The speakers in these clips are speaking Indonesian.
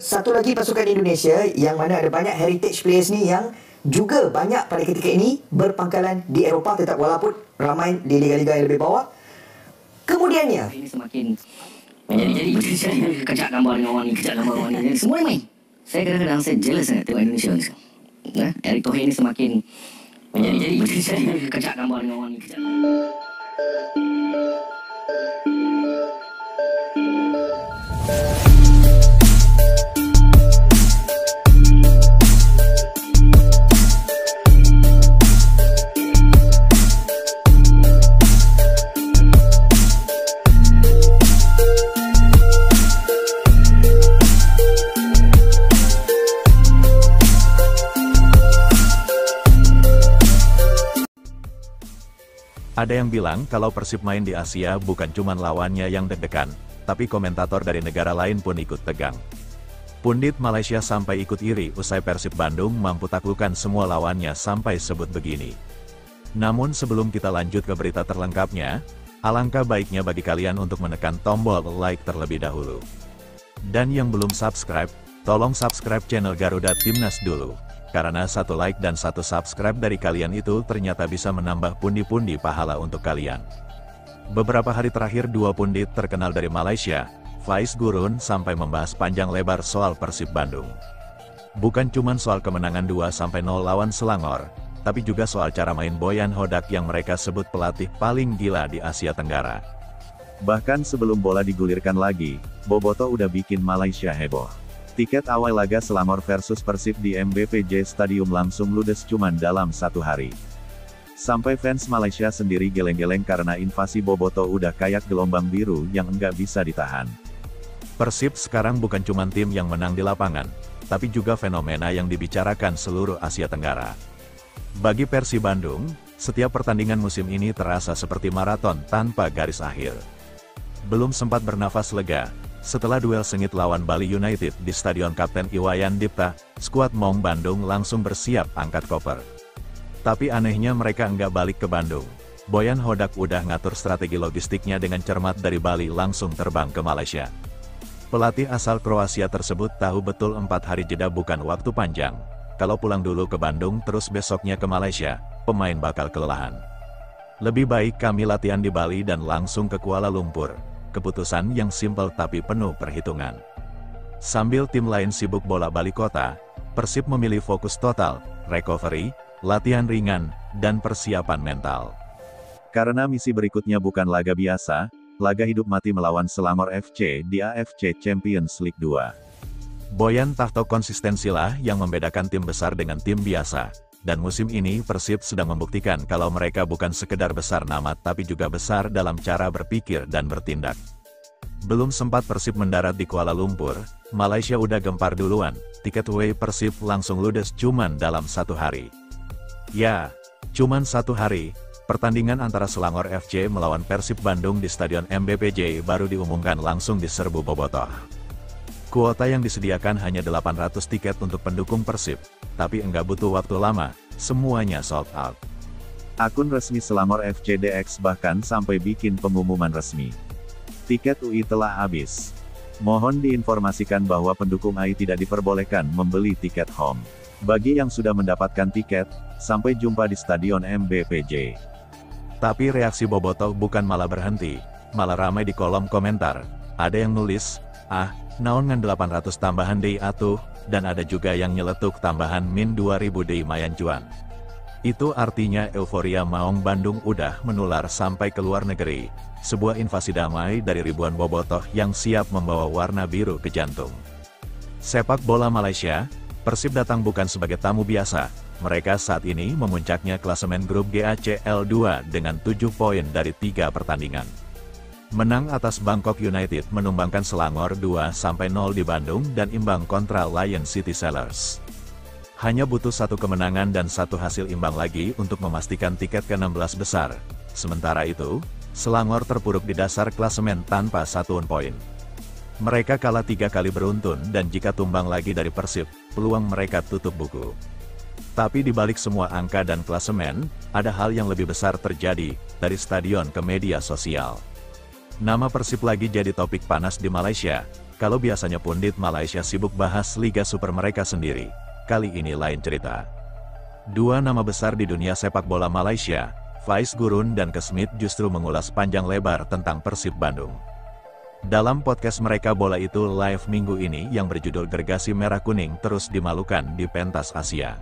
Satu lagi pasukan Indonesia yang mana ada banyak heritage players ni yang juga banyak pada ketika ini berpangkalan di Eropah, tetap walaupun ramai di liga-liga yang lebih bawah. Kemudiannya ini semakin jadi kejap gambar dengan orang ni, kejap gambar orang ni. Jadi semua main. Saya kadang-kadang saya jealous sangat tengok Indonesia ni. Erick Thohir ni semakin jadi kejap gambar dengan orang ni, kejap. Ada yang bilang kalau Persib main di Asia bukan cuma lawannya yang deg-degan, tapi komentator dari negara lain pun ikut tegang. Pundit Malaysia sampai ikut iri usai Persib Bandung mampu taklukkan semua lawannya sampai sebut begini. Namun sebelum kita lanjut ke berita terlengkapnya, alangkah baiknya bagi kalian untuk menekan tombol like terlebih dahulu. Dan yang belum subscribe, tolong subscribe channel Garuda Timnas dulu. Karena satu like dan satu subscribe dari kalian itu ternyata bisa menambah pundi-pundi pahala untuk kalian. Beberapa hari terakhir dua pundit terkenal dari Malaysia, Faiz Gurun sampai membahas panjang lebar soal Persib Bandung. Bukan cuma soal kemenangan 2-0 lawan Selangor, tapi juga soal cara main Boyan Hodak yang mereka sebut pelatih paling gila di Asia Tenggara. Bahkan sebelum bola digulirkan lagi, Bobotoh udah bikin Malaysia heboh. Tiket awal laga Selangor versus Persib di MBPJ Stadium langsung ludes cuman dalam satu hari. Sampai fans Malaysia sendiri geleng-geleng karena invasi Bobotoh udah kayak gelombang biru yang enggak bisa ditahan. Persib sekarang bukan cuma tim yang menang di lapangan, tapi juga fenomena yang dibicarakan seluruh Asia Tenggara. Bagi Persib Bandung, setiap pertandingan musim ini terasa seperti maraton tanpa garis akhir. Belum sempat bernafas lega, setelah duel sengit lawan Bali United di Stadion Kapten Iwayan Dipta, skuad Maung Bandung langsung bersiap angkat koper. Tapi anehnya mereka enggak balik ke Bandung. Boyan Hodak udah ngatur strategi logistiknya dengan cermat dari Bali langsung terbang ke Malaysia. Pelatih asal Kroasia tersebut tahu betul 4 hari jeda bukan waktu panjang. Kalau pulang dulu ke Bandung terus besoknya ke Malaysia, pemain bakal kelelahan. Lebih baik kami latihan di Bali dan langsung ke Kuala Lumpur. Keputusan yang simpel tapi penuh perhitungan. Sambil tim lain sibuk bola balik kota, Persib memilih fokus total, recovery, latihan ringan, dan persiapan mental. Karena misi berikutnya bukan laga biasa, laga hidup mati melawan Selangor FC di AFC Champions League 2. Boyan tahto konsistensilah yang membedakan tim besar dengan tim biasa. Dan musim ini Persib sedang membuktikan kalau mereka bukan sekedar besar nama tapi juga besar dalam cara berpikir dan bertindak. Belum sempat Persib mendarat di Kuala Lumpur, Malaysia udah gempar duluan, tiket away Persib langsung ludes cuman dalam satu hari. Ya, cuman satu hari, pertandingan antara Selangor FC melawan Persib Bandung di Stadion MBPJ baru diumumkan langsung diserbu Bobotoh. Kuota yang disediakan hanya 800 tiket untuk pendukung Persib, tapi enggak butuh waktu lama, semuanya sold out. Akun resmi Selangor FCDX bahkan sampai bikin pengumuman resmi. Tiket UI telah habis. Mohon diinformasikan bahwa pendukung AI tidak diperbolehkan membeli tiket home. Bagi yang sudah mendapatkan tiket, sampai jumpa di Stadion MBPJ. Tapi reaksi Bobotoh bukan malah berhenti, malah ramai di kolom komentar. Ada yang nulis, naon ngan 800 tambahan deui atuh, dan ada juga yang nyeletuk tambahan min 2000 deui mayan cuan. Itu artinya euforia Maung Bandung udah menular sampai ke luar negeri, sebuah invasi damai dari ribuan bobotoh yang siap membawa warna biru ke jantung. Sepak bola Malaysia, Persib datang bukan sebagai tamu biasa, mereka saat ini memuncaknya klasemen grup GACL2 dengan 7 poin dari 3 pertandingan. Menang atas Bangkok United menumbangkan Selangor 2-0 di Bandung dan imbang kontra Lion City Sellers. Hanya butuh satu kemenangan dan satu hasil imbang lagi untuk memastikan tiket ke-16 besar. Sementara itu, Selangor terpuruk di dasar klasemen tanpa satuan poin. Mereka kalah 3 kali beruntun dan jika tumbang lagi dari Persib, peluang mereka tutup buku. Tapi di balik semua angka dan klasemen, ada hal yang lebih besar terjadi, dari stadion ke media sosial. Nama Persib lagi jadi topik panas di Malaysia, Kalau biasanya pundit Malaysia sibuk bahas Liga Super mereka sendiri, kali ini lain cerita. Dua nama besar di dunia sepak bola Malaysia, Faiz Gurun dan Kesmith justru mengulas panjang lebar tentang Persib Bandung. Dalam podcast mereka Bola Itu Live minggu ini yang berjudul Gergasi Merah Kuning terus dimalukan di pentas Asia.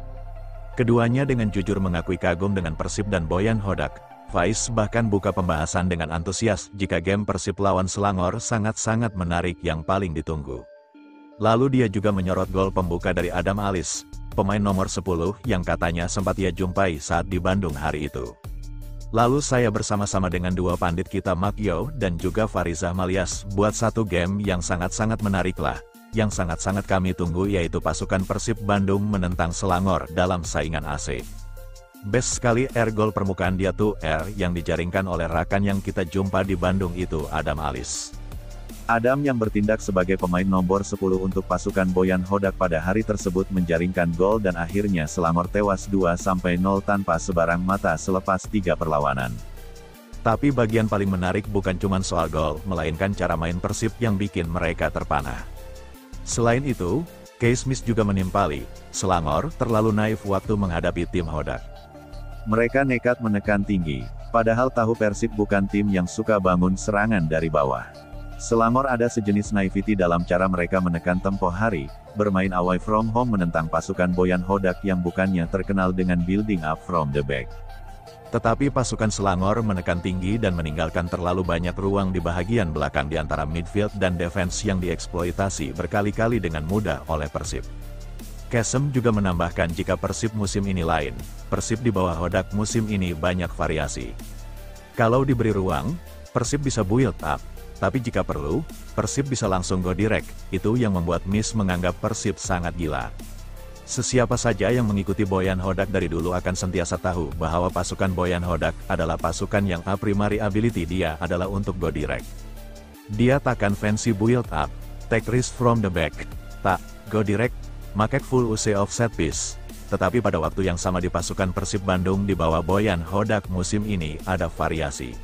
Keduanya dengan jujur mengakui kagum dengan Persib dan Boyan Hodak. Faiz bahkan buka pembahasan dengan antusias jika game Persib lawan Selangor sangat-sangat menarik yang paling ditunggu. Lalu dia juga menyorot gol pembuka dari Adam Alis, pemain nomor 10 yang katanya sempat ia jumpai saat di Bandung hari itu. Lalu saya bersama-sama dengan dua pandit kita Mak Yo dan juga Farizah Malias buat satu game yang sangat-sangat menarik lah, yang sangat-sangat kami tunggu yaitu pasukan Persib Bandung menentang Selangor dalam saingan AC. Best sekali gol permukaan dia tuh yang dijaringkan oleh rakan yang kita jumpa di Bandung itu Adam Alis. Adam yang bertindak sebagai pemain nomor 10 untuk pasukan Boyan Hodak pada hari tersebut menjaringkan gol dan akhirnya Selangor tewas 2-0 tanpa sebarang mata selepas 3 perlawanan. Tapi bagian paling menarik bukan cuma soal gol, melainkan cara main Persib yang bikin mereka terpana. Selain itu, Kesmith juga menimpali, Selangor terlalu naif waktu menghadapi tim Hodak. Mereka nekat menekan tinggi, padahal tahu Persib bukan tim yang suka bangun serangan dari bawah. Selangor ada sejenis naivety dalam cara mereka menekan tempo hari, bermain away from home menentang pasukan Boyan Hodak yang bukannya terkenal dengan building up from the back. Tetapi pasukan Selangor menekan tinggi dan meninggalkan terlalu banyak ruang di bahagian belakang di antara midfield dan defense yang dieksploitasi berkali-kali dengan mudah oleh Persib. Kesem juga menambahkan jika Persib musim ini lain, Persib di bawah Hodak musim ini banyak variasi. Kalau diberi ruang, Persib bisa build up, tapi jika perlu, Persib bisa langsung go direct, itu yang membuat Miss menganggap Persib sangat gila. Sesiapa saja yang mengikuti Boyan Hodak dari dulu akan sentiasa tahu bahwa pasukan Boyan Hodak adalah pasukan yang primary ability dia adalah untuk go direct. Dia takkan fancy build up, take risk from the back, tak, go direct, make full use of set piece. Tetapi pada waktu yang sama di pasukan Persib Bandung di bawah Boyan Hodak musim ini ada variasi.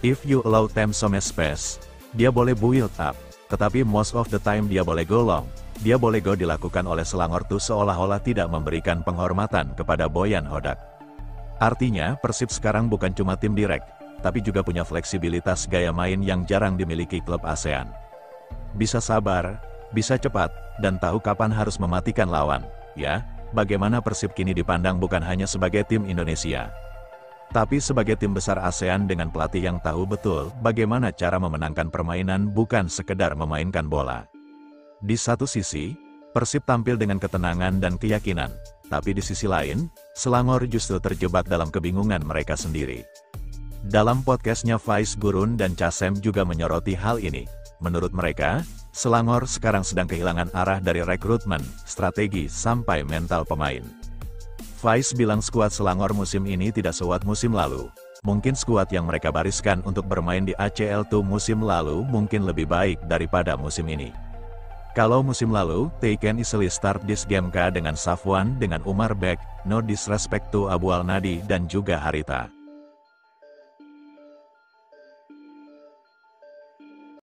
If you allow them some space, dia boleh build up, tetapi most of the time dia boleh go long. Dia boleh go dilakukan oleh Selangor tuh seolah-olah tidak memberikan penghormatan kepada Boyan Hodak. Artinya Persib sekarang bukan cuma tim direct, tapi juga punya fleksibilitas gaya main yang jarang dimiliki klub ASEAN. Bisa sabar, bisa cepat, dan tahu kapan harus mematikan lawan, ya. Bagaimana Persib kini dipandang bukan hanya sebagai tim Indonesia, tapi sebagai tim besar ASEAN dengan pelatih yang tahu betul bagaimana cara memenangkan permainan bukan sekedar memainkan bola. Di satu sisi, Persib tampil dengan ketenangan dan keyakinan, tapi di sisi lain, Selangor justru terjebak dalam kebingungan mereka sendiri. Dalam podcastnya Faiz Gurun dan Kasem juga menyoroti hal ini. Menurut mereka, Selangor sekarang sedang kehilangan arah dari rekrutmen, strategi, sampai mental pemain. Faiz bilang skuad Selangor musim ini tidak sekuat musim lalu. Mungkin skuad yang mereka bariskan untuk bermain di ACL2 musim lalu mungkin lebih baik daripada musim ini. Kalau musim lalu, they can easily start this game dengan Safwan dengan Umar Bek, no disrespect to Abu Al Nadi dan juga Harita.